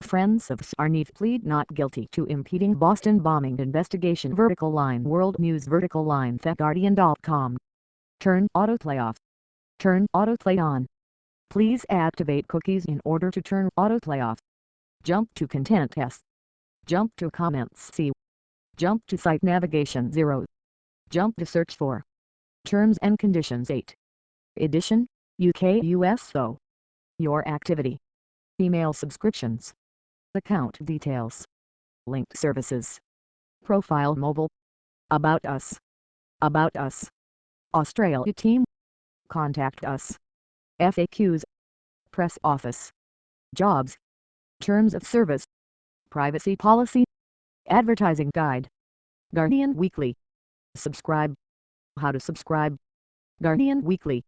Friends of Sarneef plead not guilty to impeding Boston bombing investigation. Vertical line World News. Vertical line TheGuardian.com. Turn autoplay off. Turn autoplay on. Please activate cookies in order to turn autoplay off. Jump to content S. Jump to comments C. Jump to site navigation 0. Jump to search for terms and conditions 8. Edition, UK USO. Your activity. Email subscriptions. Account details. Linked services. Profile mobile. About us. About us. Australia team. Contact us. FAQs. Press office. Jobs. Terms of service. Privacy policy. Advertising guide. Guardian Weekly. Subscribe. How to subscribe. Guardian Weekly.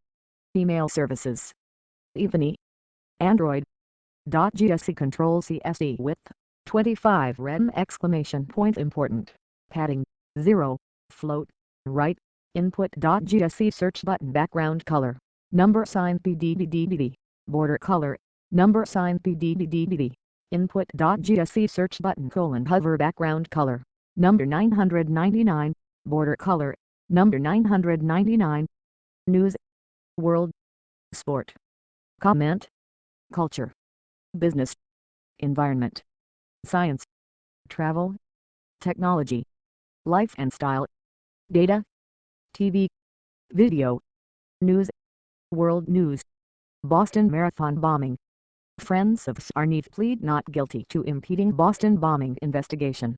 Email services. Ebony. Android. .gsc control CSE width 25 rem exclamation point important padding 0 float right input .gsc search button background color number sign BDDDD border color number sign BDDDD input .gsc search button hover background color number 999 border color number 999 news world sport comment culture business, environment, science, travel, technology, life and style, data, TV, video, news, world news, Boston Marathon bombing. Friends of Sarneef plead not guilty to impeding Boston bombing investigation.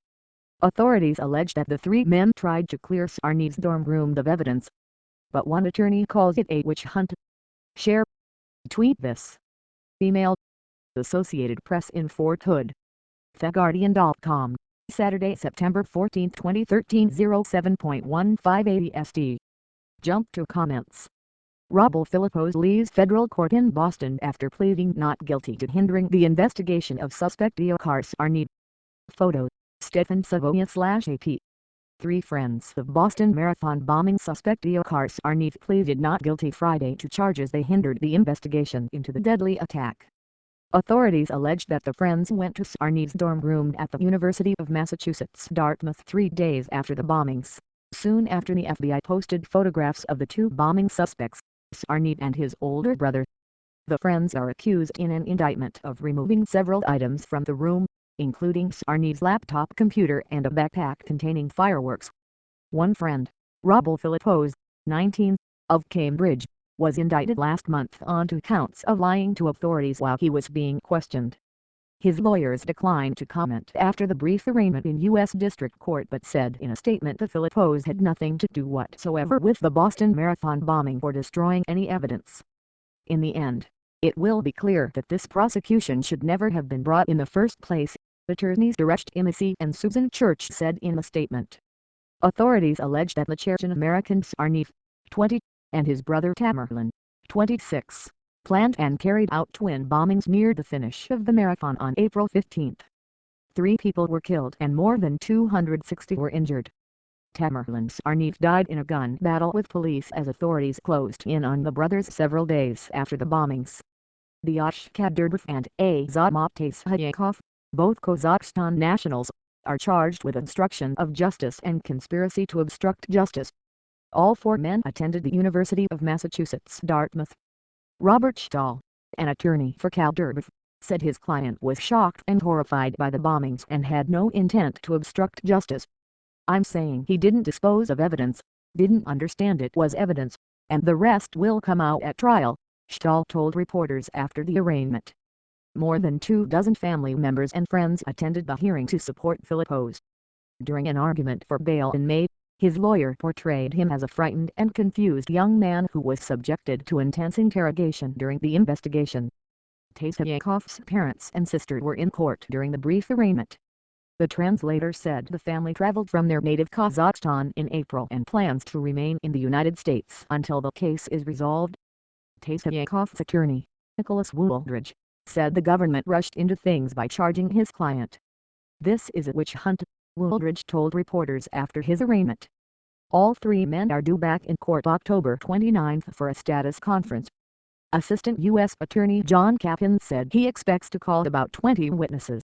Authorities allege that the three men tried to clear Sarneef's dorm room of evidence, but one attorney calls it a witch hunt. Share. Tweet this. Email. Associated Press in Fort Hood. TheGuardian.com. Saturday, September 14, 2013 07.1580 ST. Jump to comments. Rob Philippos leaves federal court in Boston after pleading not guilty to hindering the investigation of suspect Dzhokhar Sarneef. Photo. Stefan Savoia/AP. Three friends of Boston Marathon bombing suspect Dzhokhar Sarneef pleaded not guilty Friday to charges they hindered the investigation into the deadly attack. Authorities alleged that the friends went to Sarneef's dorm room at the University of Massachusetts Dartmouth 3 days after the bombings, soon after the FBI posted photographs of the two bombing suspects, Sarneef and his older brother. The friends are accused in an indictment of removing several items from the room, including Sarneef's laptop computer and a backpack containing fireworks. One friend, Rob Philippos, 19, of Cambridge, was indicted last month on 2 counts of lying to authorities while he was being questioned. His lawyers declined to comment after the brief arraignment in U.S. District Court but said in a statement that Philippos had nothing to do whatsoever with the Boston Marathon bombing or destroying any evidence. In the end, it will be clear that this prosecution should never have been brought in the first place, attorneys Deresh Imasi and Susan Church said in a statement. Authorities allege that the Czech-American Sarneef, 20, and his brother Tamerlan, 26, planned and carried out twin bombings near the finish of the marathon on April 15. 3 people were killed and more than 260 were injured. Tamerlan Sarneef died in a gun battle with police as authorities closed in on the brothers several days after the bombings. Diash Kadyrov and Azat Matasayakov, both Kazakhstan nationals, are charged with obstruction of justice and conspiracy to obstruct justice. All 4 men attended the University of Massachusetts Dartmouth. Robert Stahl, an attorney for Kadyrov, said his client was shocked and horrified by the bombings and had no intent to obstruct justice. "I'm saying he didn't dispose of evidence, didn't understand it was evidence, and the rest will come out at trial," Stahl told reporters after the arraignment. More than 24 family members and friends attended the hearing to support Philippos. During an argument for bail in May, his lawyer portrayed him as a frightened and confused young man who was subjected to intense interrogation during the investigation. Tasayakov's parents and sister were in court during the brief arraignment. The translator said the family traveled from their native Kazakhstan in April and plans to remain in the United States until the case is resolved. Tasayakov's attorney, Nicholas Wooldridge, said the government rushed into things by charging his client. "This is a witch hunt," Wooldridge told reporters after his arraignment. All 3 men are due back in court October 29 for a status conference. Assistant U.S. Attorney John Caplan said he expects to call about 20 witnesses.